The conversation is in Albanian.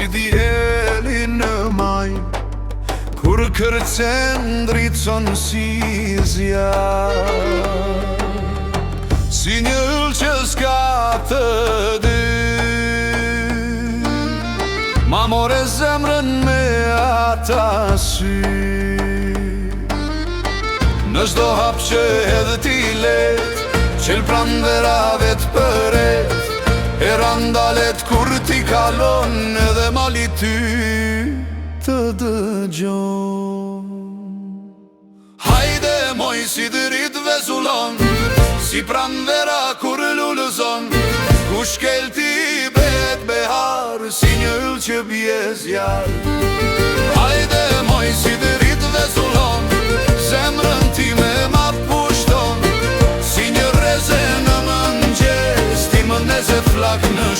si dieli në maj, kur kërcen dritëson si zjarr. Si një yll që s'ka të dy, ma more zemrën me ata sy. Në çdo hap që edhe ti let, qel pran verave t'përet, e randalet kur ti kalon, edhe mali ty të dëgjon. Hajde moj si dërit vezullon, si pran vera kur lullëzon, ku shkel ti bet behar, si një yll që bje zjarr. Hajde moj si dërit vezullon, zemrën ti me ma pushton, si një reze në mëngjes, ti më neze flak në